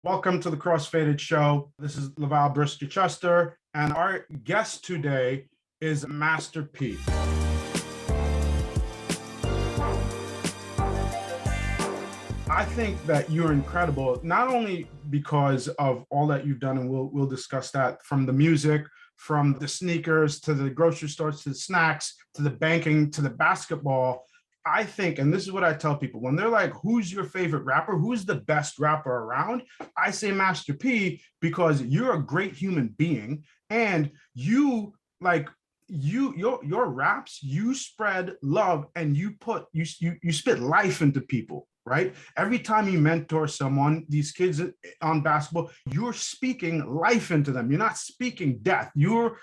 Welcome to the Crossfaded Show. This is Laval Brisker Chester, and our guest today is Master P. I think that you're incredible, not only because of all that you've done, and we'll discuss that, from the music, from the sneakers, to the grocery stores, to the snacks, to the banking, to the basketball. I think, and this is what I tell people, when they're like, who's your favorite rapper? Who's the best rapper around? I say Master P, because you're a great human being, and you like your raps, you spread love, and you spit life into people, right? Every time you mentor someone, these kids on basketball, you're speaking life into them. You're not speaking death. Your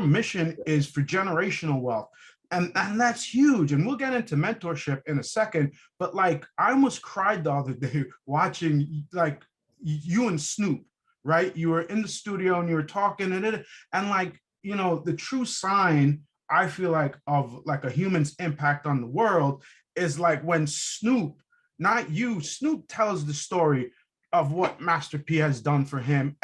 mission is for generational wealth. And that's huge. And we'll get into mentorship in a second. But like, I almost cried the other day watching like you and Snoop, right? You were in the studio and you were talking and like, you know, the true sign, I feel like, of like a human's impact on the world is like when Snoop, not you, Snoop tells the story of what Master P has done for him.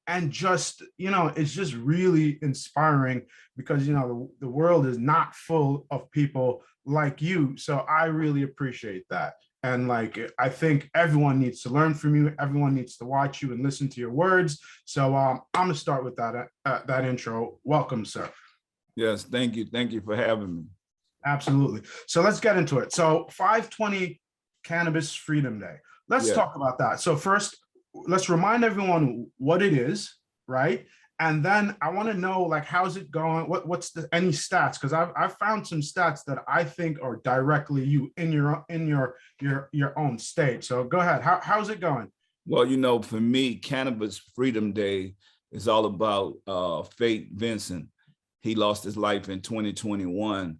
And just, you know, it's just really inspiring because, you know, the world is not full of people like you. So I really appreciate that. And like, I think everyone needs to learn from you. Everyone needs to watch you and listen to your words. So I'm going to start with that intro. Welcome, sir. Yes, thank you. Thank you for having me. Absolutely. So let's get into it. So 5/20 Cannabis Freedom Day. Let's talk about that. So first, let's remind everyone what it is, right? And then I want to know, like, how's it going? What's any stats? Because I've found some stats that I think are directly you in your own state. So go ahead. How's it going? Well, you know, for me, Cannabis Freedom Day is all about Fate Vincent. He lost his life in 2021.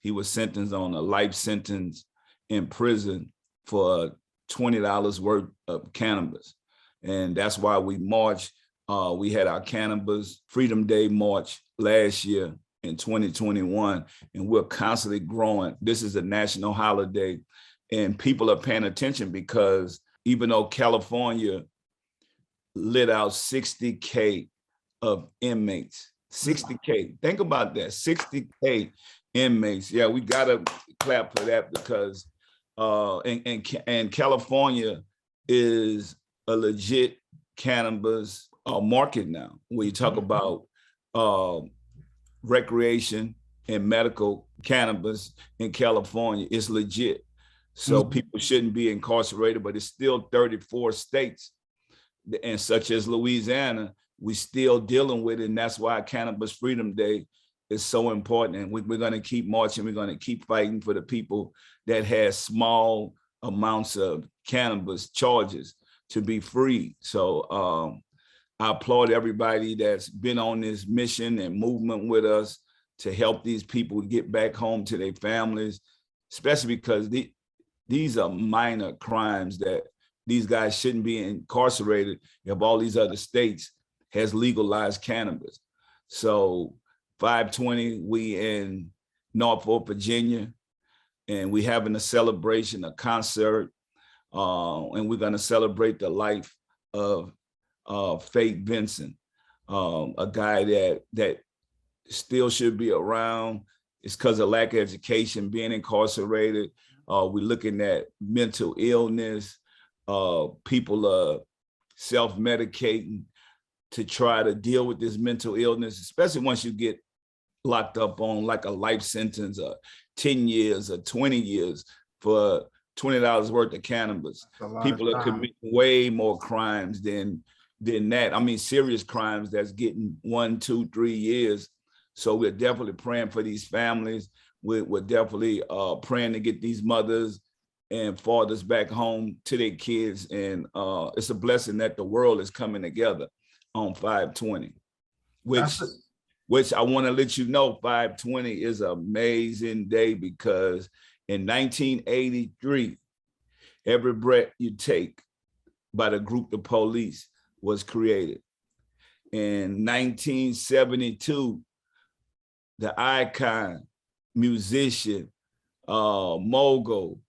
He was sentenced on a life sentence in prison for $20 worth of cannabis. And that's why we marched. We had our Cannabis Freedom Day march last year in 2021, and we're constantly growing. This is a national holiday, and people are paying attention because even though California lit out 60K of inmates, 60K, think about that, 60K inmates. Yeah, we gotta clap for that because and California is a legit cannabis market now. When you talk about recreation and medical cannabis in California, it's legit. So people shouldn't be incarcerated, but it's still 34 states, and such as Louisiana, we still dealing with it, and that's why Cannabis Freedom Day is so important. And we're going to keep marching. We're going to keep fighting for the people that has small amounts of cannabis charges to be free. So I applaud everybody that's been on this mission and movement with us to help these people get back home to their families, especially because these are minor crimes that these guys shouldn't be incarcerated if all these other states has legalized cannabis. So 5/20, we in Norfolk, Virginia, and we having a celebration, a concert, and we're going to celebrate the life of Fate Vincent, a guy that still should be around. It's because of lack of education, being incarcerated. We're looking at mental illness. People are self-medicating to try to deal with this mental illness, especially once you get locked up on like a life sentence or 10 years or 20 years for $20 worth of cannabis. People are committing way more crimes than that. I mean, serious crimes that's getting 1, 2, 3 years. So we're definitely praying for these families. We're definitely praying to get these mothers and fathers back home to their kids. And it's a blessing that the world is coming together on 5/20, which I want to let you know, 5/20 is an amazing day because in 1983, Every Breath You Take by the group The Police was created. In 1972, the icon, musician, mogul,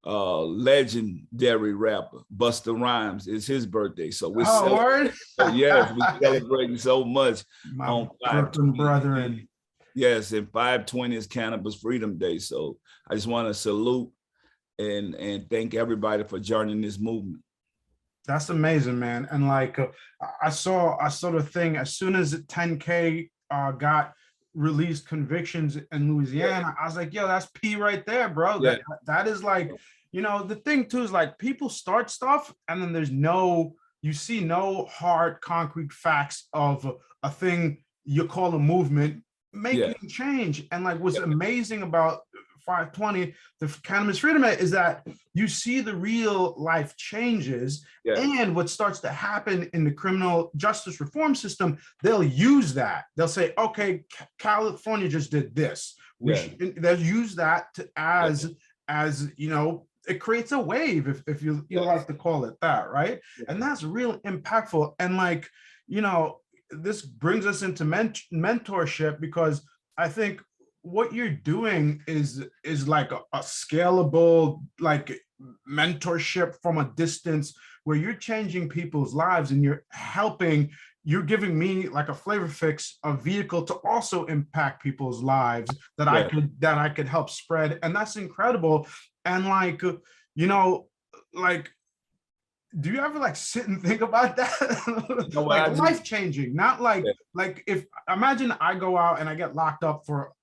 legendary rapper Busta Rhymes. It's his birthday, so we're Oh, word. so yes, we're celebrating so much My on Brooklyn 520. brethren. Yes, and 520 is Cannabis Freedom Day. So I just want to salute and thank everybody for joining this movement. That's amazing, man. And like I saw the thing as soon as 10K got released convictions in Louisiana. I was like, yo, that's P right there, bro. Yeah. That is like, the thing too is like people start stuff and then you see no hard concrete facts of a thing you call a movement making change. And like what's amazing about 520, the Cannabis Freedom is that you see the real life changes. And what starts to happen in the criminal justice reform system, they'll use that. They'll say, okay, California just did this. They'll use that as it creates a wave, if you like to call it that, right? And that's real impactful. And like, this brings us into mentorship, because I think what you're doing is like a scalable like mentorship from a distance, where you're changing people's lives and you're giving me like a flavor fix, a vehicle to also impact people's lives that I could help spread. And that's incredible. And like, like, do you ever like sit and think about that? Like life changing, not like if imagine I go out and I get locked up for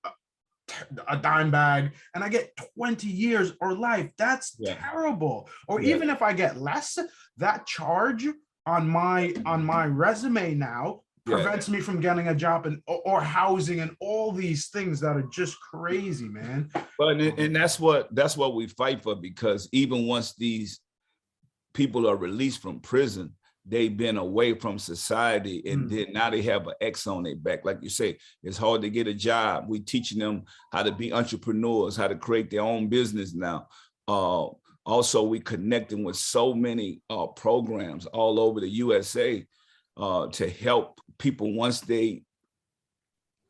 a dime bag and I get 20 years or life. That's terrible. Or even if I get less, that charge on my resume now prevents me from getting a job or housing and all these things that are just crazy, man. But and that's what we fight for, because even once these people are released from prison, they've been away from society, and then now they have an X on their back. Like you say, it's hard to get a job. We teaching them how to be entrepreneurs, how to create their own business now. Also, we connecting with so many programs all over the USA to help people once they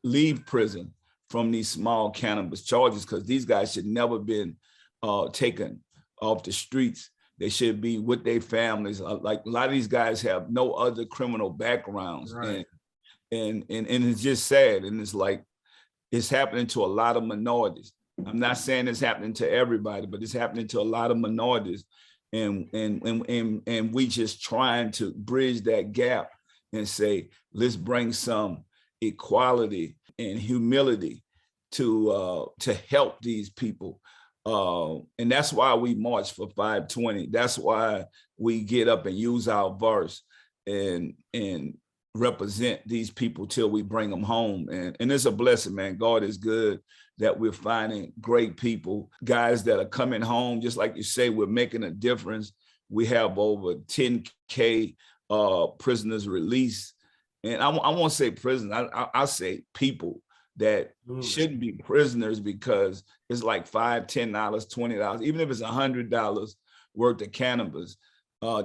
leave prison from these small cannabis charges, because these guys should never been taken off the streets. They should be with their families. Like a lot of these guys have no other criminal backgrounds, and it's just sad. And it's like it's happening to a lot of minorities. I'm not saying it's happening to everybody, but it's happening to a lot of minorities, and we just trying to bridge that gap and say, let's bring some equality and humility to help these people. And that's why we march for 520. That's why we get up and use our verse and represent these people till we bring them home. And it's a blessing, man. God is good that we're finding great people, guys that are coming home. Just like you say, we're making a difference. We have over 10K prisoners released. And I won't say prisoners, I'll say people that shouldn't be prisoners, because it's like $5, $10, $20, even if it's $100 worth of cannabis,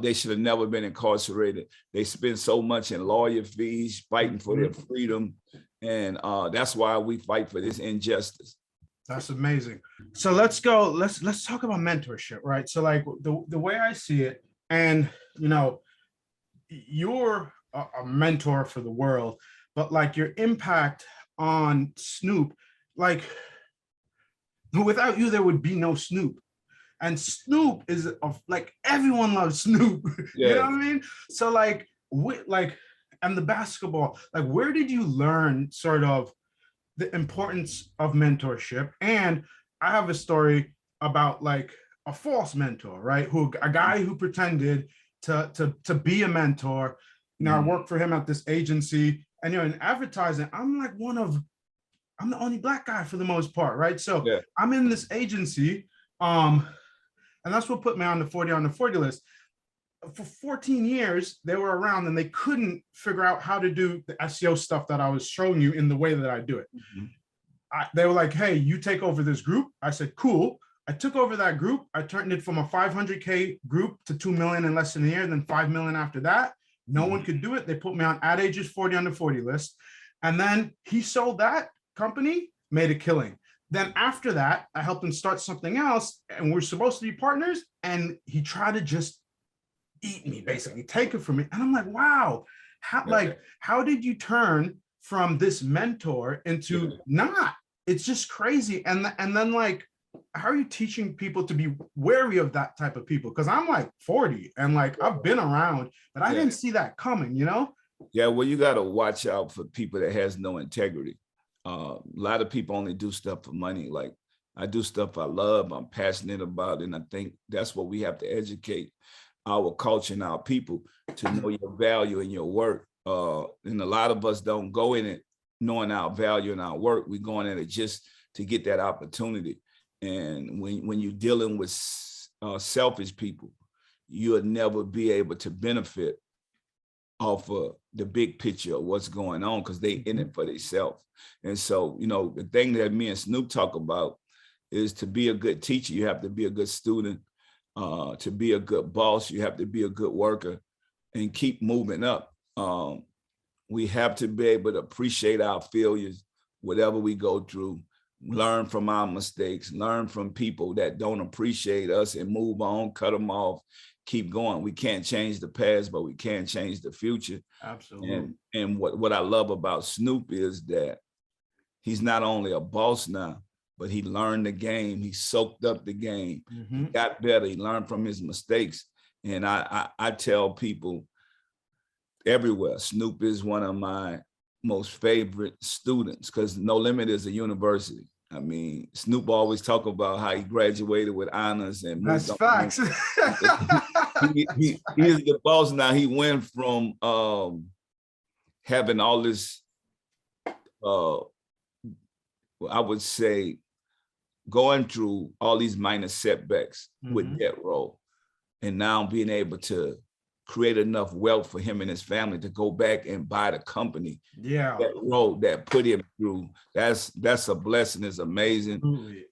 they should have never been incarcerated. They spend so much in lawyer fees fighting for their freedom. And that's why we fight for this injustice. That's amazing. So let's talk about mentorship, right? So like the way I see it, and you're a mentor for the world, but like your impact on Snoop, like without you there would be no Snoop, and Snoop is like everyone loves Snoop. You know what I mean? So like and the basketball, like where did you learn sort of the importance of mentorship? And I have a story about like a false mentor, right? A guy who pretended to be a mentor. I worked for him at this agency, and in advertising, I'm the only Black guy for the most part, right? So I'm in this agency, and that's what put me on the 40 under 40 list. For 14 years, they were around and they couldn't figure out how to do the SEO stuff that I was showing you in the way that I do it. They were like, hey, you take over this group. I said, cool. I took over that group. I turned it from a 500K group to 2 million in less than a year, then 5 million after that. No one could do it. They put me on Ad Age's 40 under 40 list. And then he sold that company, made a killing. then after that, I helped him start something else, and we're supposed to be partners. And he tried to just eat me, basically take it from me. And I'm like, wow, how did you turn from this mentor into not? It's just crazy. And then like, how are you teaching people to be wary of that type of people? Because I'm like 40 and like I've been around, but I didn't see that coming, you know? Yeah, well, you got to watch out for people that has no integrity. A lot of people only do stuff for money. Like I do stuff I love, I'm passionate about, and I think that's what we have to educate our culture and our people to know your value and your work. And a lot of us don't go in it knowing our value and our work. We're going in it just to get that opportunity. And when you're dealing with selfish people, you'll never be able to benefit off of the big picture of what's going on because they in it for themselves. And so, you know, the thing that me and Snoop talk about is to be a good teacher, you have to be a good student. To be a good boss, you have to be a good worker and keep moving up. We have to be able to appreciate our failures, whatever we go through, learn from our mistakes, learn from people that don't appreciate us and move on, cut them off, keep going. We can't change the past, but we can change the future. Absolutely. And what I love about Snoop is that he's not only a boss now, but he learned the game. He soaked up the game. He got better. He learned from his mistakes. And I tell people everywhere, Snoop is one of my most favorite students because No Limit is a university. I mean, Snoop always talk about how he graduated with honors and that's facts. he is the boss now. He went from having all this, I would say, going through all these minor setbacks with debt row, and now being able to create enough wealth for him and his family to go back and buy the company. That road that put him through, that's a blessing. It's amazing.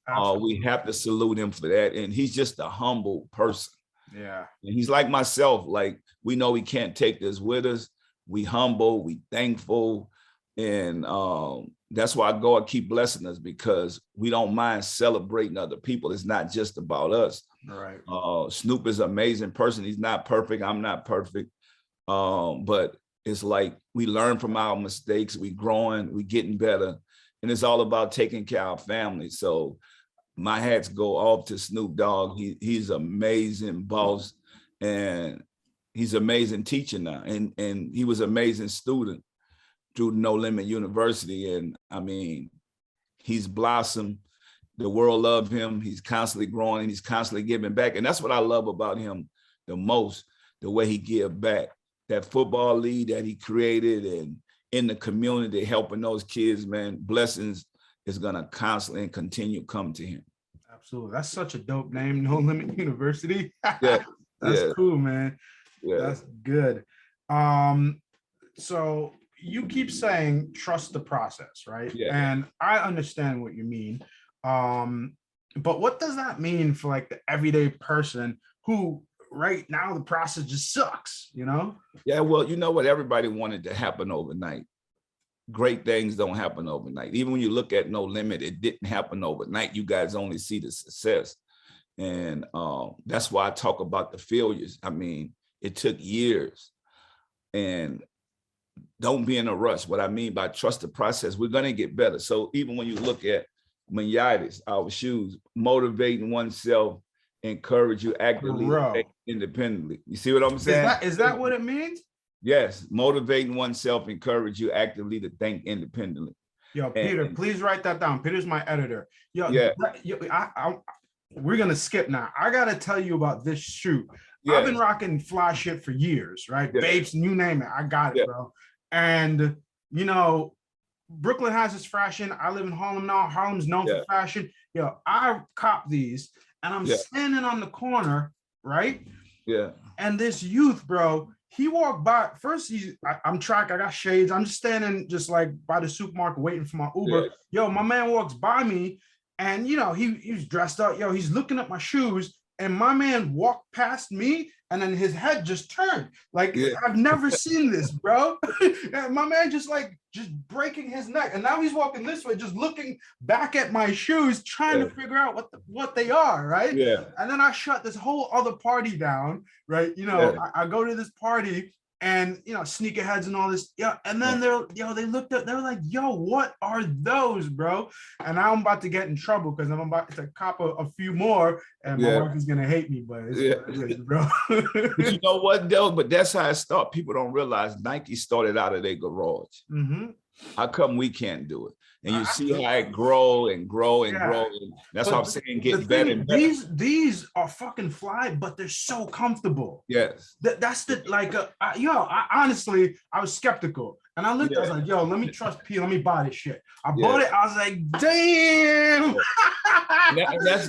Absolutely. We have to salute him for that. And he's just a humble person. Yeah. And he's like myself. Like, we know we can't take this with us. We humble, we thankful. And that's why God keep blessing us, because we don't mind celebrating other people. It's not just about us. Right. Snoop is an amazing person. He's not perfect. I'm not perfect. But it's like we learn from our mistakes. We growing, we getting better. And it's all about taking care of our family. So my hats go off to Snoop Dogg. He's an amazing boss, and he's an amazing teacher now. And he was an amazing student through No Limit University. And I mean, he's blossomed. The world loved him. He's constantly growing and he's constantly giving back. And that's what I love about him the most, the way he give back. That football league that he created and in the community, helping those kids, man, blessings is gonna constantly and continue come to him. Absolutely. That's such a dope name, No Limit University. That's cool, man. Yeah. That's good. So you keep saying trust the process, right? Yeah. And I understand what you mean. But what does that mean for like the everyday person who right now the process just sucks, you know? Yeah, well, you know what? Everybody wanted to happen overnight. Great things don't happen overnight. Even when you look at No Limit, it didn't happen overnight. You guys only see the success. And that's why I talk about the failures. I mean, it took years. And don't be in a rush. What I mean by trust the process, we're gonna get better. So even when you look at Minitis, our shoes, motivating oneself, encourage you actively think independently. You see what I'm saying? Is that what it means? Yes, motivating oneself, encourage you actively to think independently. Yo, Peter, please write that down. Peter's my editor. Yo, we're gonna skip now. I gotta tell you about this shoe. I've been rocking fly shit for years, right? Babes, you name it, I got it, bro. And you know, Brooklyn has its fashion. I live in Harlem now. Harlem's known for fashion. Yo, I cop these, and I'm standing on the corner, right? Yeah. And this youth, bro, he walked by. First, I'm tracked. I got shades. I'm just standing, just like by the supermarket, waiting for my Uber. Yo, my man walks by me, and you know, he was dressed up. Yo, he's looking at my shoes, and my man walked past me and then his head just turned. Like, Yeah. I've never seen this, bro. And my man just breaking his neck, and now he's walking this way, just looking back at my shoes, trying to figure out what they are, right? Yeah. And then I shut this whole other party down, right? I go to this party, and sneakerheads and all this, and then they looked up, they were like, yo, what are those, bro? And now I'm about to get in trouble because I'm about to cop a few more, and my wife is gonna hate me, but it's what it is, bro. But you know what, though? But that's how it started. People don't realize Nike started out of their garage. How come we can't do it? And you see how it grow and grow and grow. And that's what I'm saying, get better and better. These are fucking fly, but they're so comfortable. Yes. That's the, honestly, I was skeptical. And I looked, I was like, yo, let me trust P, let me buy this shit. I bought it, I was like, damn.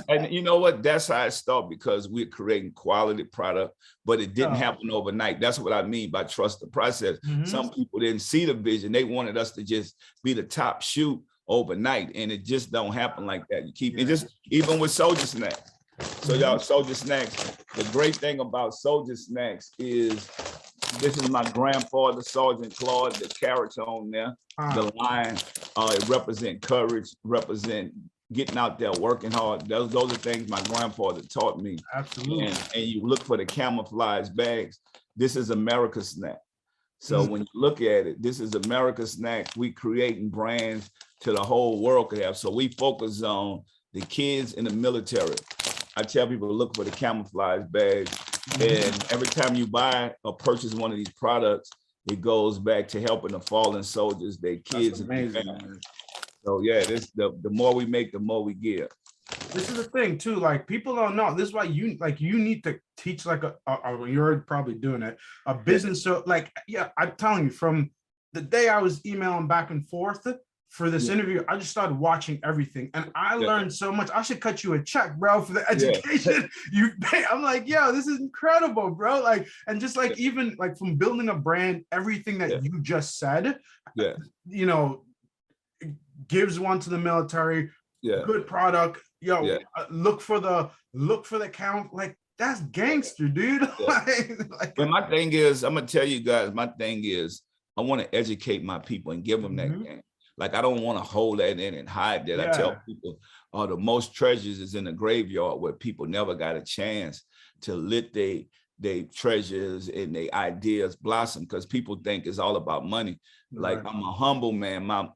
And you know what? That's how it started, because we're creating quality product, but it didn't happen overnight. That's what I mean by trust the process. Some people didn't see the vision. They wanted us to just be the top shoe overnight, and it just don't happen like that. You keep it just, even with Soldier Snacks. So y'all, Soldier Snacks, the great thing about Soldier Snacks is this is my grandfather, Sergeant Claude, the character on there, the line, it represent courage, represent getting out there, working hard. Those are things my grandfather taught me. Absolutely. And you look for the camouflage bags. This is America's snack. So when you look at it, this is America's snack. We creating brands to the whole world could have. So we focus on the kids in the military. I tell people to look for the camouflage bags. And every time you buy or purchase one of these products, it goes back to helping the fallen soldiers, their kids, and their families. So yeah, this the more we make, the more we give. This is the thing too. Like, people don't know. This is why you need to teach you're probably doing it, a business. So I'm telling you, from the day I was emailing back and forth for this interview, I just started watching everything, and I learned so much. I should cut you a check, bro, for the education you pay. I'm like, yo, this is incredible, bro. Like, and just even from building a brand, everything that you just said, gives one to the military. Good product. Look for the count. Like, that's gangster, dude. But my thing is, I'm gonna tell you guys, my thing is, I want to educate my people and give them that game. Like, I don't want to hold that in and hide that. I tell people, the most treasures is in the graveyard, where people never got a chance to let they treasures and their ideas blossom, because people think it's all about money. Like, I'm a humble man. My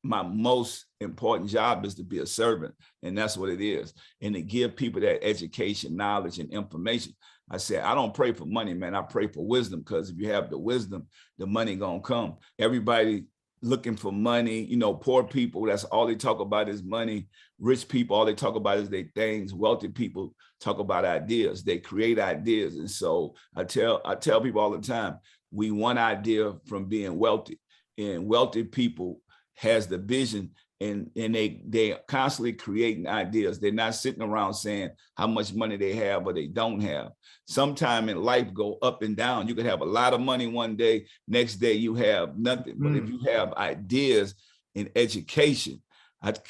most important job is to be a servant, and that's what it is. And to give people that education, knowledge, and information. I said, I don't pray for money, man. I pray for wisdom, because if you have the wisdom, the money gonna come. Everybody looking for money, poor people, that's all they talk about is money. Rich people, all they talk about is their things. Wealthy people talk about ideas. They create ideas. And so I tell people all the time, we one idea from being wealthy, and wealthy people has the vision, and they constantly creating ideas. They're not sitting around saying how much money they have or they don't have. Sometime in life go up and down. You could have a lot of money one day, next day you have nothing. But if you have ideas and education,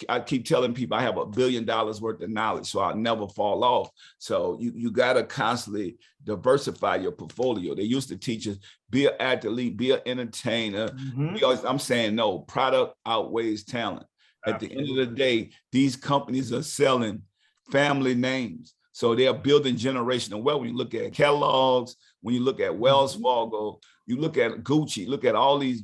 I keep telling people I have $1 billion worth of knowledge, so I'll never fall off. So you got to constantly diversify your portfolio. They used to teach us, be an athlete, be an entertainer. I'm saying, no, product outweighs talent. At the end of the day, these companies are selling family names. So they're building generational wealth. When you look at Kellogg's, when you look at Wells Fargo, you look at Gucci, look at all these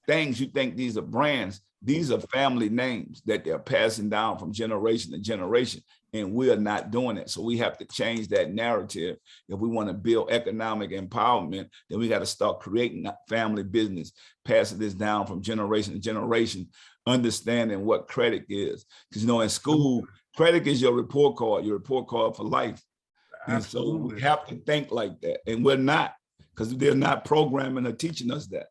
things, you think these are brands. These are family names that they're passing down from generation to generation, and we are not doing it. So we have to change that narrative. If we want to build economic empowerment, then we got to start creating that family business, passing this down from generation to generation, understanding what credit is. Because, in school, credit is your report card for life. And so we have to think like that, and we're not, because they're not programming or teaching us that.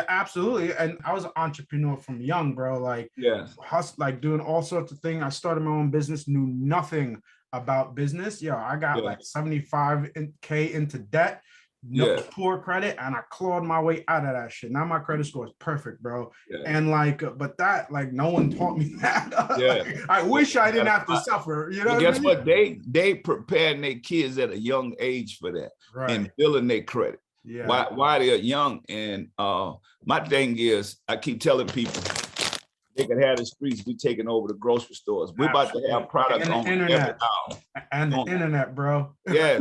Absolutely. And I was an entrepreneur from young, bro. Doing all sorts of things. I started my own business, knew nothing about business. I got like 75K into debt. no Yeah. poor credit, and I clawed my way out of that shit. Now my credit score is perfect, bro. Yeah. And like, but that, like, no one taught me that. Yeah. Like, I wish I didn't have to suffer. You know Well, what I guess mean? what? They preparing their kids at a young age for that Right. and building their credit. Yeah. Why they're young. And my thing is, I keep telling people they can have the streets, we taking over the grocery stores. We're about to have product and the on every internet. aisle. And the internet, bro. Yeah,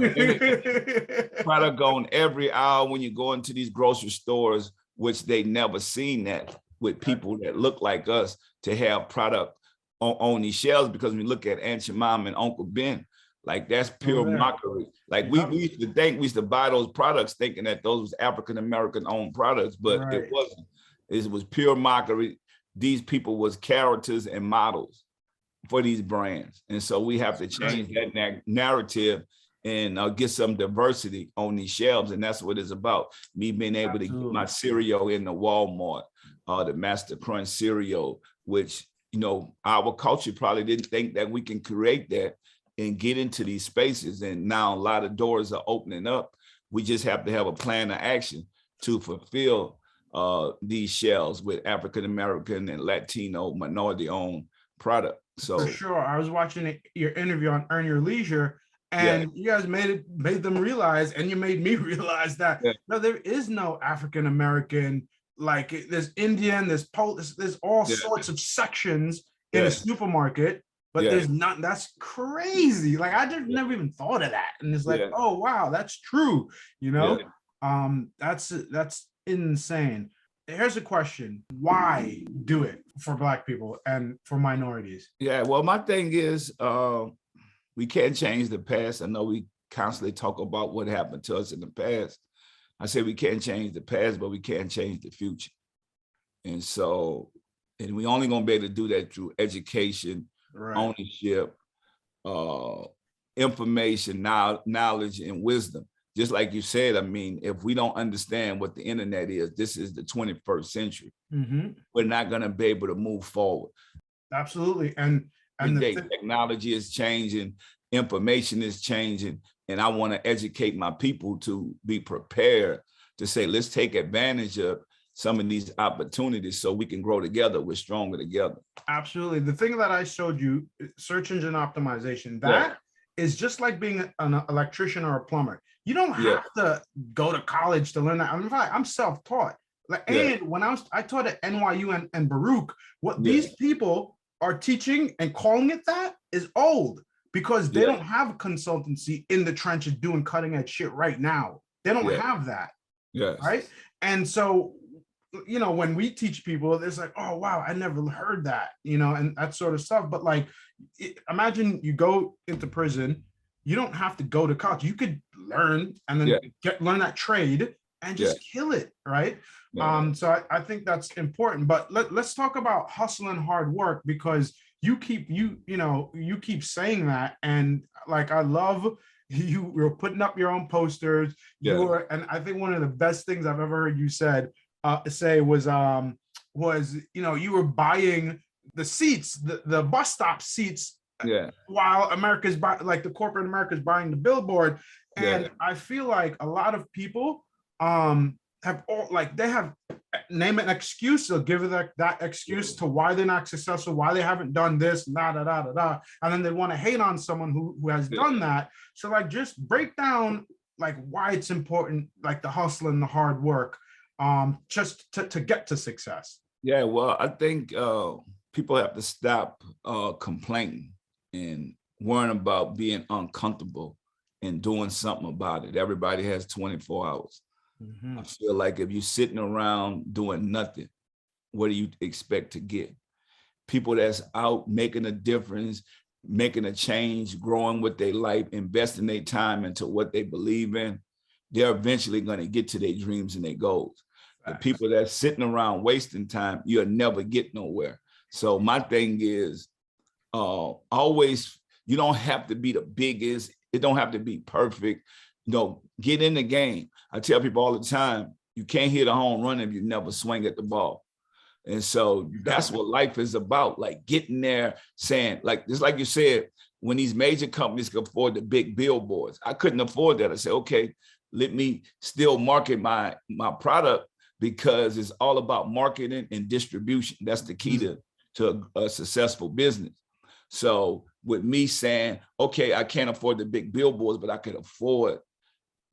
product on every aisle when you go into these grocery stores, which they never seen that with people that look like us to have product on these shelves. Because when you look at Aunt your mom and Uncle Ben, like that's pure mockery. Like we used to think, we used to buy those products thinking that those was African-American owned products, but it wasn't. It was pure mockery. These people was characters and models for these brands. And so we have to change that narrative and get some diversity on these shelves. And that's what it's about. Me being able to get my cereal in the Walmart, the Master Crunch cereal, which, you know, our culture probably didn't think that we can create that and get into these spaces. And now a lot of doors are opening up. We just have to have a plan of action to fulfill these shelves with African-American and Latino minority-owned product. So for sure, I was watching your interview on Earn Your Leisure, and you guys made them realize, and you made me realize that no, there is no African-American. Like there's Indian, there's Polish, there's all sorts of sections in a supermarket, but there's not. That's crazy. Like I just never even thought of that, and it's like, oh wow, that's true. You know, that's insane. Here's a question: why do it for Black people and for minorities? Yeah, well, my thing is, we can't change the past. I know we constantly talk about what happened to us in the past. I say we can't change the past, but we can change the future. And so, and we only gonna be able to do that through education, ownership, information, knowledge, and wisdom. Just like you said, I mean, if we don't understand what the internet is, this is the 21st century. We're not gonna be able to move forward. Absolutely. And the technology is changing, information is changing, and I want to educate my people to be prepared to say, let's take advantage of some of these opportunities so we can grow together. We're stronger together. Absolutely. The thing that I showed you, search engine optimization, that is just like being an electrician or a plumber. You don't have to go to college to learn that. I'm self-taught. Like, and when I taught at NYU and Baruch, what these people are teaching and calling it that is old, because they don't have a consultancy in the trenches doing cutting edge shit right now. They don't have that. Right. And so, you know, when we teach people, it's like, oh, wow, I never heard that, you know, and that sort of stuff. But like, imagine you go into prison, you don't have to go to college. You could learn and then learn that trade and just kill it. Right. So I think that's important. But let's talk about hustle and hard work, because you keep saying that. And like, I love you're putting up your own posters. And I think one of the best things I've ever heard you say was, you know, you were buying the seats, the bus stop seats, while the corporate America's buying the billboard. And I feel like a lot of people have name an excuse. They'll give that excuse to why they're not successful, why they haven't done this, and then they want to hate on someone who has done that. So like, just break down like why it's important, like the hustle and the hard work, just to get to success. Yeah, well, I think people have to stop complaining and worrying about being uncomfortable and doing something about it. Everybody has 24 hours. I feel like if you're sitting around doing nothing, what do you expect to get? People that's out making a difference, making a change, growing with their life, investing their time into what they believe in, they're eventually going to get to their dreams and their goals. The people that's sitting around wasting time, you'll never get nowhere. So my thing is, always, you don't have to be the biggest. It don't have to be perfect. You know, get in the game. I tell people all the time, you can't hit a home run if you never swing at the ball. And so that's what life is about, like getting there, saying, like, just like you said, when these major companies can afford the big billboards, I couldn't afford that. I said, okay, let me still market my product, because it's all about marketing and distribution. That's the key to a successful business. So with me saying, okay, I can't afford the big billboards, but I can afford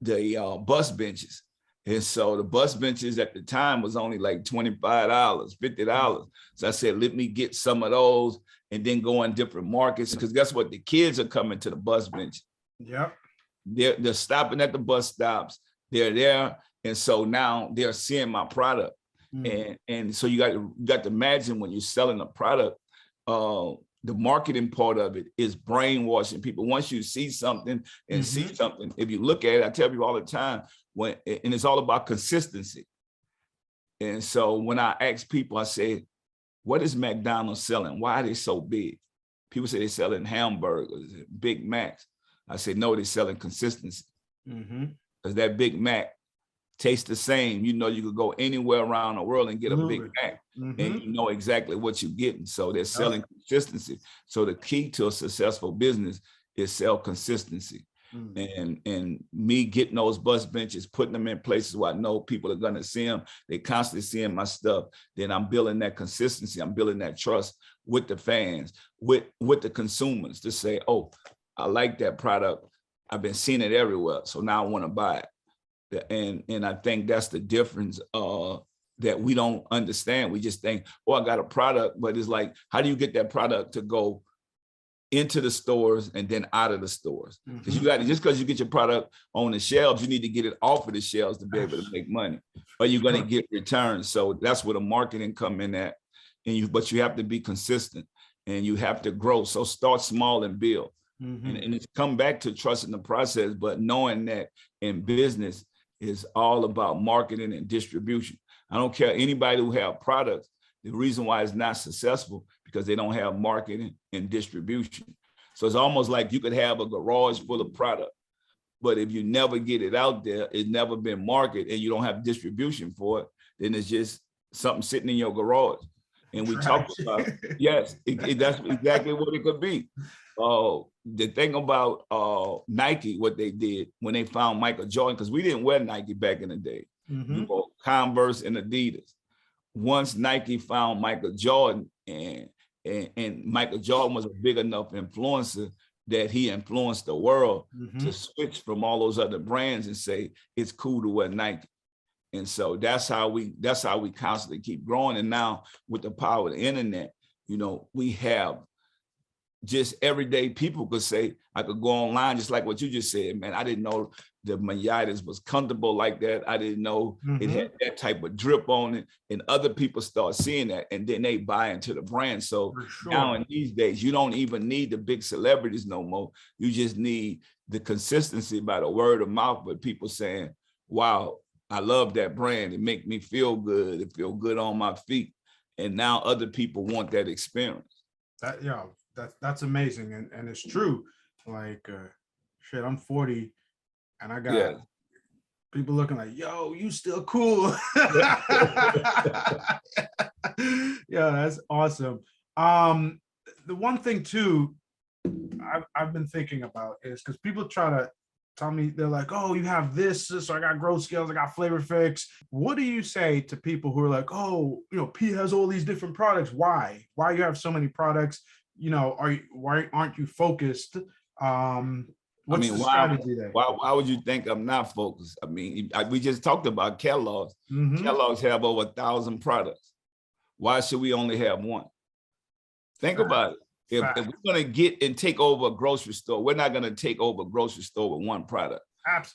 the bus benches. And so the bus benches at the time was only like $25, $50. So I said, let me get some of those and then go in different markets, because guess what? The kids are coming to the bus bench. Yep. They're stopping at the bus stops. They're there. And so now they're seeing my product. And so you got to imagine, when you're selling a product, the marketing part of it is brainwashing people. Once you see something and see something, if you look at it, I tell people all the time, and it's all about consistency. And so when I ask people, I say, what is McDonald's selling? Why are they so big? People say they're selling hamburgers, Big Macs. I say, no, they're selling consistency. Because that Big Mac tastes the same. You know, you could go anywhere around the world and get a Big Mac, and you know exactly what you're getting. So they're selling consistency. So the key to a successful business is sell consistency. And me getting those bus benches, putting them in places where I know people are going to see them. They constantly seeing my stuff. Then I'm building that consistency. I'm building that trust with the fans, with the consumers, to say, oh, I like that product. I've been seeing it everywhere. So now I want to buy it. And I think that's the difference that we don't understand. We just think, oh, I got a product, but it's like, how do you get that product to go into the stores and then out of the stores? Because you got to, just because you get your product on the shelves, you need to get it off of the shelves to be able to make money, or you're going to get returns. So that's where the marketing come in at. But you have to be consistent and you have to grow. So start small and build. And it's come back to trusting the process, but knowing that in business is all about marketing and distribution. I don't care anybody who have products. The reason why it's not successful, because they don't have marketing and distribution. So it's almost like you could have a garage full of product, but if you never get it out there, it's never been marketed, and you don't have distribution for it, then it's just something sitting in your garage. And we talked about, yes, that's exactly what it could be. The thing about Nike, what they did when they found Michael Jordan, because we didn't wear Nike back in the day, we wore Converse and Adidas. Once Nike found Michael Jordan, and Michael Jordan was a big enough influencer that he influenced the world to switch from all those other brands and say, it's cool to wear Nike. And so that's how we constantly keep growing. And now with the power of the internet, you know, we have just everyday people could say, I could go online, just like what you just said, man, I didn't know the Miatas was comfortable like that. I didn't know it had that type of drip on it. And other people start seeing that, and then they buy into the brand. So now in these days, you don't even need the big celebrities no more. You just need the consistency by the word of mouth, but people saying, wow, I love that brand. It make me feel good. It feel good on my feet. And now other people want that experience. That's amazing. And it's true. Like, shit, I'm 40 and I got people looking like, yo, you still cool. Yeah, that's awesome. The one thing too, I've been thinking about is, because people try to tell me, they're like, oh, you have this, so I got growth scales, I got flavor fix. What do you say to people who are like, oh, you know, P has all these different products. Why you have so many products? You know, why aren't you focused? What's the strategy there? Why would you think I'm not focused? I mean, we just talked about Kellogg's. Kellogg's have over 1,000 products. Why should we only have one? Think about it. If we're going to get and take over a grocery store, we're not going to take over a grocery store with one product.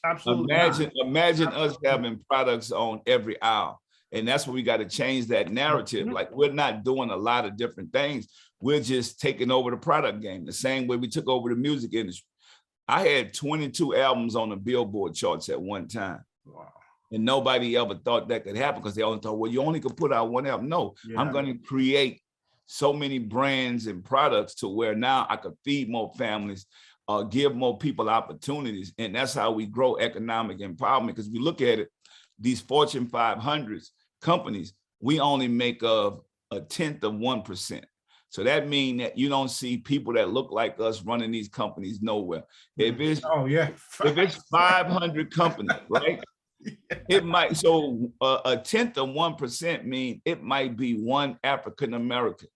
Absolutely. Imagine us having products on every aisle. And that's what we got to change that narrative. Like, we're not doing a lot of different things. We're just taking over the product game, the same way we took over the music industry. I had 22 albums on the Billboard charts at one time. Wow. And nobody ever thought that could happen, because they only thought, well, you only could put out one album. No, I'm going to create so many brands and products to where now I could feed more families, give more people opportunities. And that's how we grow economic empowerment. Because if you look at it, these Fortune 500s, 500 companies, we only make of 1/10 of 1%. So that means that you don't see people that look like us running these companies nowhere. If it's if it's 500 companies, right? It might, so a tenth of 1% mean it might be one African American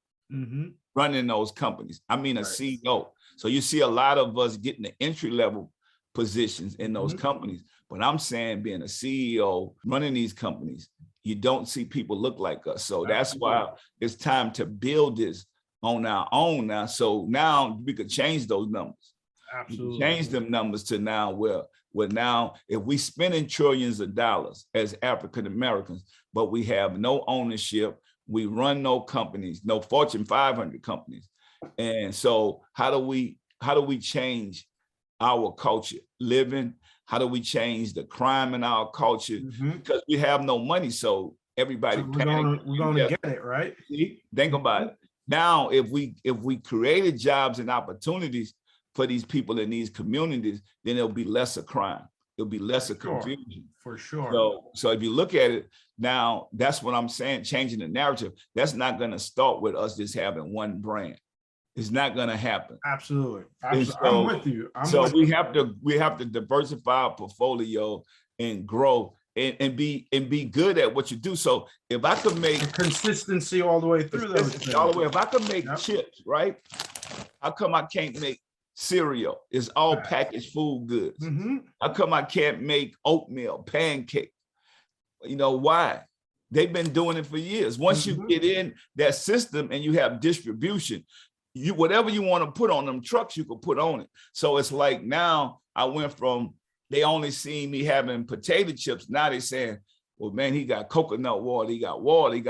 running those companies. I mean, a CEO. So you see a lot of us getting the entry level positions in those companies. But I'm saying, being a CEO running these companies, you don't see people look like us. So that's why it's time to build this on our own now. So now we could change those numbers. Absolutely. Change them numbers to now where now if we spending trillions of dollars as African Americans, but we have no ownership, we run no companies, no Fortune 500 companies. And so how do we change our culture living? How do we change the crime in our culture? Because we have no money, so everybody we're going to get it, right? See? Think about it. Now, if we created jobs and opportunities for these people in these communities, then there'll be lesser crime. There'll be lesser confusion. For sure. So if you look at it now, that's what I'm saying, changing the narrative. That's not going to start with us just having one brand. It's not going to happen. Absolutely. So, I'm with you. We have to diversify our portfolio and grow and be good at what you do. So if I could make consistency all the way through those, all the way, if I could make chips, right? How come I can't make cereal? It's all packaged food goods. How come I can't make oatmeal, pancake? You know why? They've been doing it for years. Once you get in that system and you have distribution, you whatever you want to put on them trucks, you could put on it. So it's like now I went from they only seen me having potato chips. Now they saying, well, man, he got coconut water, he got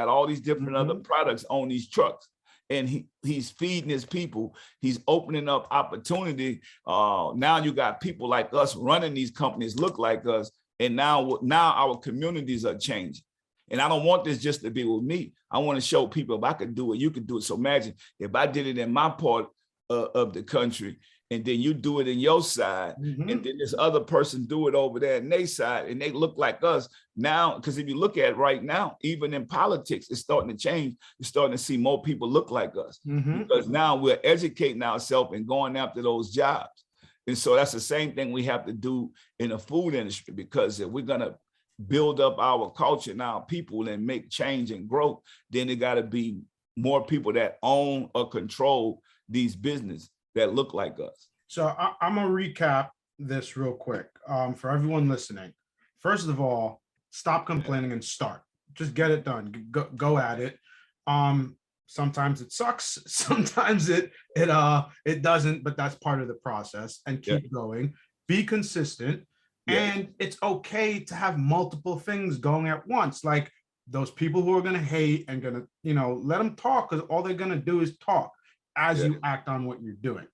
all these different other products on these trucks. And he's feeding his people. He's opening up opportunity. Now you got people like us running these companies look like us. And now our communities are changing. And I don't want this just to be with me. I want to show people if I could do it, you could do it. So imagine if I did it in my part of the country, and then you do it in your side, and then this other person do it over there in their side, and they look like us now. Because if you look at it right now, even in politics, it's starting to change. You're starting to see more people look like us because now we're educating ourselves and going after those jobs. And so that's the same thing we have to do in the food industry, because if we're going to build up our culture and our people and make change and growth, then there got to be more people that own or control these businesses that look like us. So I'm gonna recap this real quick for everyone listening. First of all, stop complaining and start. Just get it done. Go at it. Sometimes it sucks. Sometimes it doesn't, but that's part of the process. And keep going. Be consistent. And it's okay to have multiple things going at once. Like those people who are going to hate and going to, let them talk, because all they're going to do is talk as you act on what you're doing.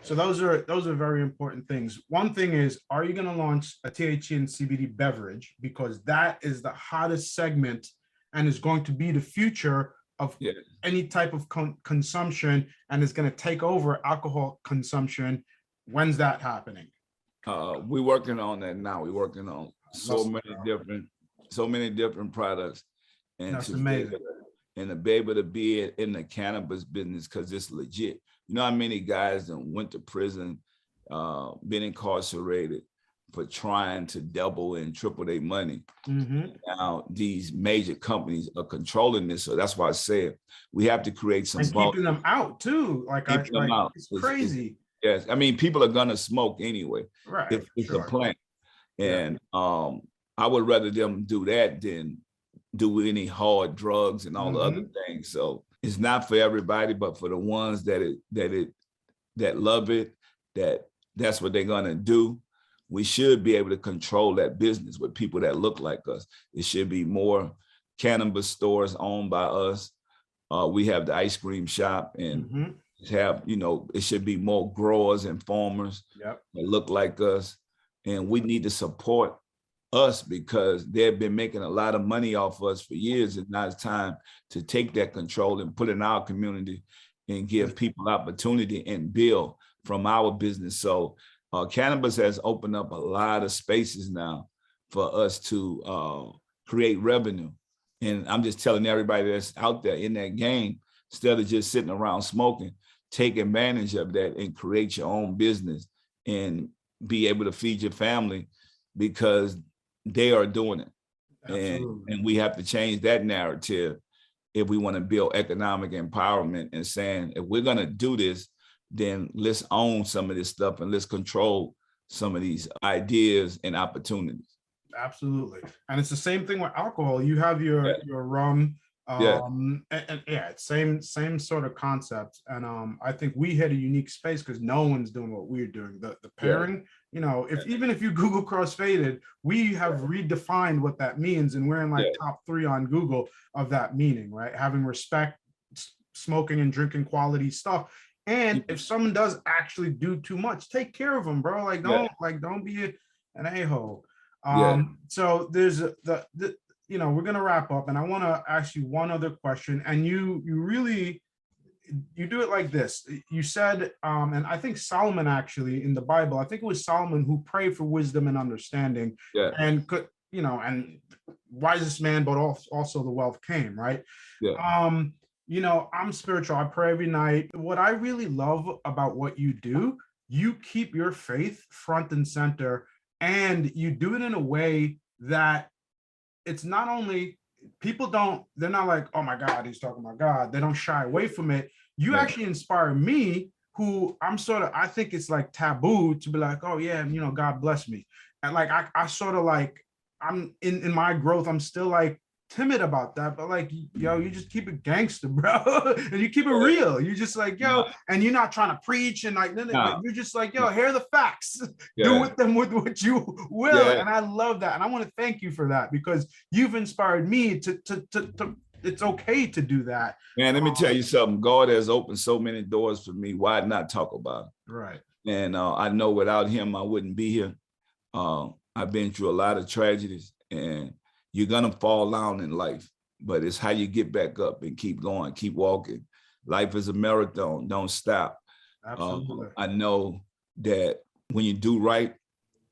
So those are very important things. One thing is, are you going to launch a THC and CBD beverage? Because that is the hottest segment and is going to be the future of any type of consumption, and is going to take over alcohol consumption. When's that happening? We're working on that now. We're working on so many different products, and that's amazing. And to be able to be in the cannabis business, because it's legit. You know how many guys that went to prison, been incarcerated for trying to double and triple their money. Now these major companies are controlling this, so that's why I said we have to create some and keeping them out too. It's crazy. Yes, I mean, people are gonna smoke anyway. Right, it's a plant, and I would rather them do that than do any hard drugs and all the other things. So it's not for everybody, but for the ones that love it, that's what they're gonna do. We should be able to control that business with people that look like us. It should be more cannabis stores owned by us. We have the ice cream shop, and have, it should be more growers and farmers that look like us. And we need to support us because they've been making a lot of money off us for years. And now it's time to take that control and put it in our community and give people opportunity and build from our business. So cannabis has opened up a lot of spaces now for us to create revenue. And I'm just telling everybody that's out there in that game, instead of just sitting around smoking. Take advantage of that and create your own business and be able to feed your family because they are doing it. And we have to change that narrative if we want to build economic empowerment and saying, if we're going to do this, then let's own some of this stuff and let's control some of these ideas and opportunities. Absolutely. And it's the same thing with alcohol. You have your rum, and yeah, it's same sort of concept. And I think we hit a unique space because no one's doing what we're doing. The pairing, you know, even if you Google crossfaded, we have redefined what that means, and we're in like top 3 on Google of that meaning, right? Having respect, smoking and drinking quality stuff. And if someone does actually do too much, take care of them, bro. Like don't be an a-hole. So there's the you know, we're gonna wrap up, and I want to ask you one other question. And you really do it like this. You said, and I think Solomon actually in the Bible, I think it was Solomon who prayed for wisdom and understanding, and could, you know, and wisest man, but also the wealth came, right? You know, I'm spiritual. I pray every night. What I really love about what you do, you keep your faith front and center, and you do it in a way that it's not only they're not like, oh my God, he's talking about God. They don't shy away from it. You actually inspire me, who I think it's like taboo to be like, oh yeah, you know, God bless me. And like, I sort of like, I'm in my growth, I'm still like timid about that, but like, yo, you just keep it gangster, bro. And you keep it real. You just like, yo, and you're not trying to preach and like, you're just like, yo, here are the facts. Do with them with what you will. And I love that. And I want to thank you for that, because you've inspired me to it's okay to do that. Man, let me tell you something. God has opened so many doors for me. Why not talk about it? Right. And I know without him, I wouldn't be here. I've been through a lot of tragedies, and you're going to fall down in life, but it's how you get back up and keep going, keep walking. Life is a marathon. Don't stop. Absolutely. I know that when you do right,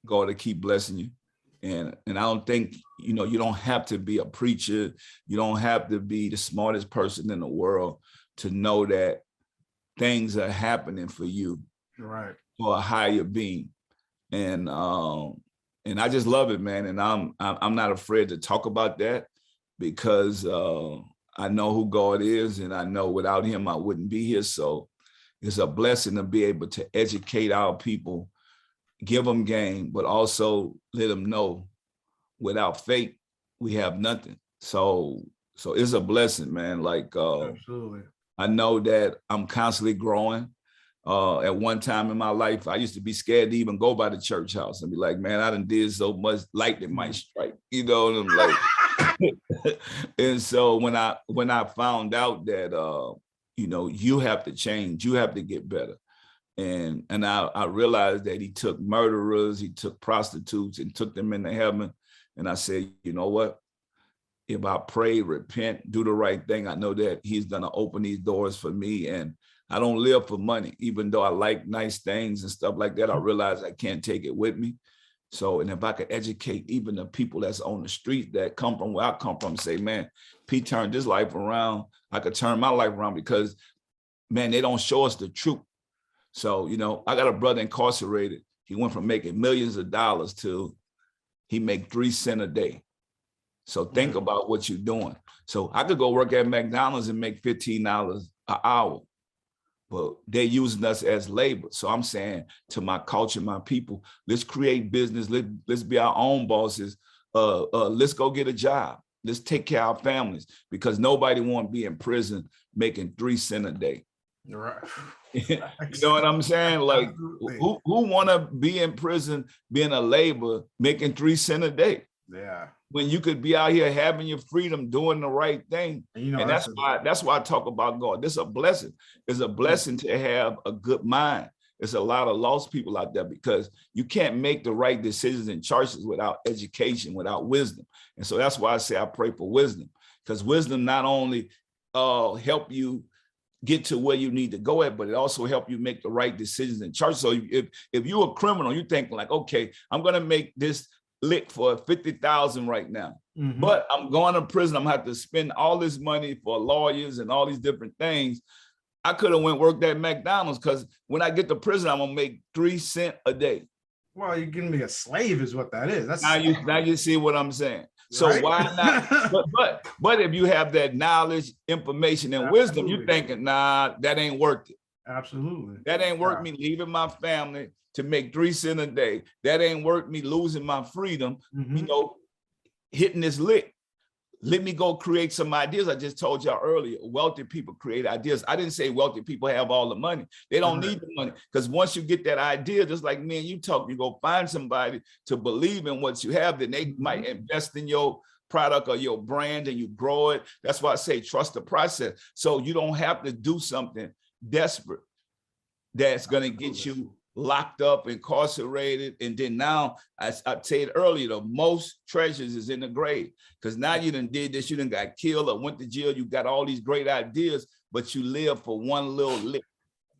God will keep blessing you. And I don't think, you know, you don't have to be a preacher. You don't have to be the smartest person in the world to know that things are happening for you, right, for a higher being. And I just love it, man. And I'm not afraid to talk about that, because I know who God is, and I know without him, I wouldn't be here. So it's a blessing to be able to educate our people, give them game, but also let them know without faith, we have nothing. So it's a blessing, man. Like, absolutely. I know that I'm constantly growing. At one time in my life, I used to be scared to even go by the church house and be like, man, I done did so much, lightning might strike, you know, and I'm like, and so when I found out that, you know, you have to change, you have to get better. And I realized that he took murderers, he took prostitutes and took them into heaven. And I said, you know what? If I pray, repent, do the right thing, I know that he's going to open these doors for me. And I don't live for money, even though I like nice things and stuff like that. I realize I can't take it with me. So, and if I could educate even the people that's on the street that come from where I come from, say, man, Pete turned his life around, I could turn my life around, because, man, they don't show us the truth. So, you know, I got a brother incarcerated. He went from making millions of dollars to he make 3 cents a day. So think about what you're doing. So I could go work at McDonald's and make $15 an hour, but they're using us as labor. So I'm saying to my culture, my people, let's create business. Let's be our own bosses. Let's go get a job. Let's take care of our families, because nobody want to be in prison making 3 cents a day. Right. You know what I'm saying? Like, who want to be in prison being a labor making 3 cents a day? Yeah. When you could be out here having your freedom, doing the right thing. And, you know, and that's why I talk about God. This is a blessing. It's a blessing to have a good mind. There's a lot of lost people out there, because you can't make the right decisions and choices without education, without wisdom. And so that's why I say I pray for wisdom, because wisdom not only help you get to where you need to go at, but it also help you make the right decisions and choices. So if you're a criminal, you think like, okay, I'm going to make this lick for 50,000 right now. But I'm going to prison. I'm gonna have to spend all this money for lawyers and all these different things. I could have went worked at McDonald's, because when I get to prison, I'm gonna make 3 cents a day. Well, you're gonna be a slave, is what that is. That's now you see what I'm saying. So right? why not? But if you have that knowledge, information, and wisdom, you're thinking, nah, that ain't worth it. Absolutely. That ain't worth me leaving my family to make 3 cents a day. That ain't worth me losing my freedom, hitting this lick. Let me go create some ideas. I just told y'all earlier, wealthy people create ideas. I didn't say wealthy people have all the money. They don't need the money, because once you get that idea, just like me and you talk, you go find somebody to believe in what you have, then they might invest in your product or your brand, and you grow it. That's why I say trust the process. So you don't have to do something desperate that's going to get you locked up, incarcerated. And then now, as I said earlier, the most treasures is in the grave, because now you done did this, you done got killed or went to jail, you got all these great ideas, but you live for one little lick.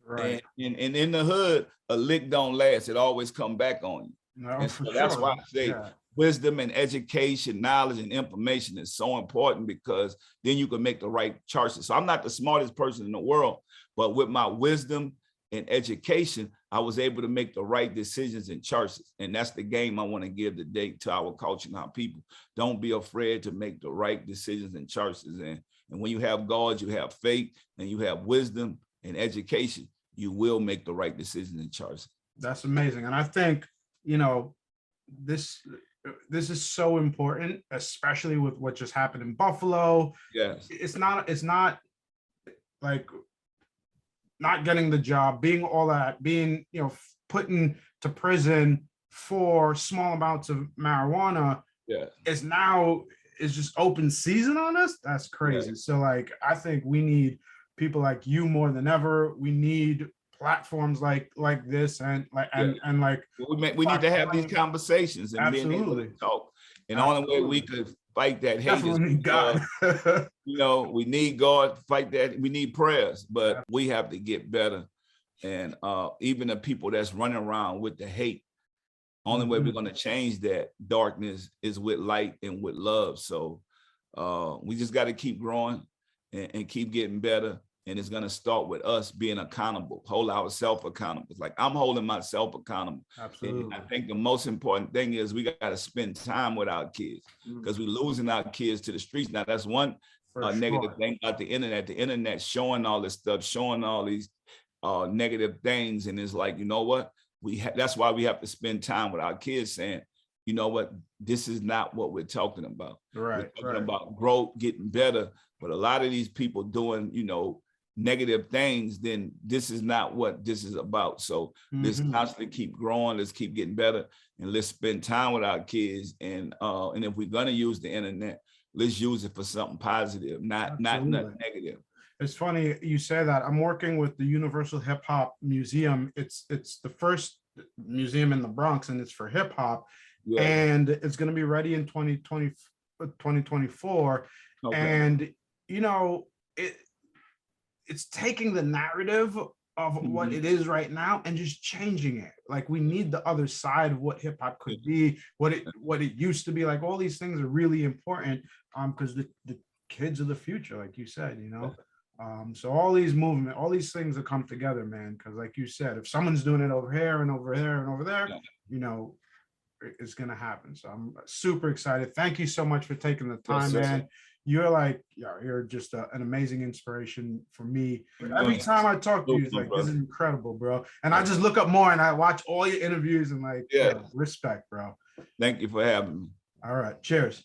Right. And in the hood, a lick don't last. It always come back on you. No, and so that's why I say wisdom and education, knowledge and information is so important, because then you can make the right choices. So I'm not the smartest person in the world, but with my wisdom and education, I was able to make the right decisions and choices. And that's the game I want to give today to our culture and our people. Don't be afraid to make the right decisions and choices. And when you have God, you have faith, and you have wisdom and education, you will make the right decisions and choices. That's amazing. And I think, this is so important, especially with what just happened in Buffalo. Yes. It's not like not getting the job, being all that, being, put into prison for small amounts of marijuana. Yeah. Is just open season on us. That's crazy. Yeah. So I think we need people like you more than ever. We need platforms like this, and we need to have these conversations and being able to talk. And the only way we could fight that hate is God. We need God to fight that. We need prayers, but we have to get better. And even the people that's running around with the hate, only way we're going to change that darkness is with light and with love. So we just got to keep growing and keep getting better. And it's going to start with us being accountable, hold ourselves accountable. It's like I'm holding myself accountable. Absolutely. And I think the most important thing is we got to spend time with our kids, because we're losing our kids to the streets. Now, that's one negative thing about the internet. The internet showing all this stuff, showing all these negative things. And it's like, you know what? That's why we have to spend time with our kids saying, you know what? This is not what we're talking about. Right. We're talking about growth, getting better. But a lot of these people doing, negative things, then this is not what this is about. So let's constantly keep growing, let's keep getting better, and let's spend time with our kids. And if we're gonna use the internet, let's use it for something positive, not nothing negative. It's funny you say that. I'm working with the Universal Hip Hop Museum. It's the first museum in the Bronx, and it's for hip hop. Yeah. And it's going to be ready in 2024. Okay. And it's taking the narrative of what it is right now and just changing it. Like, we need the other side of what hip hop could be, what it used to be. Like, all these things are really important, because the kids are the future, like you said, so all these movement, all these things that come together, man, because like you said, if someone's doing it over here and over there and over there, it's going to happen. So I'm super excited. Thank you so much for taking the time, man. You're just an amazing inspiration for me. Every time I talk to you, it's like, this is incredible, bro. And I just look up more and I watch all your interviews and respect, bro. Thank you for having me. All right. Cheers.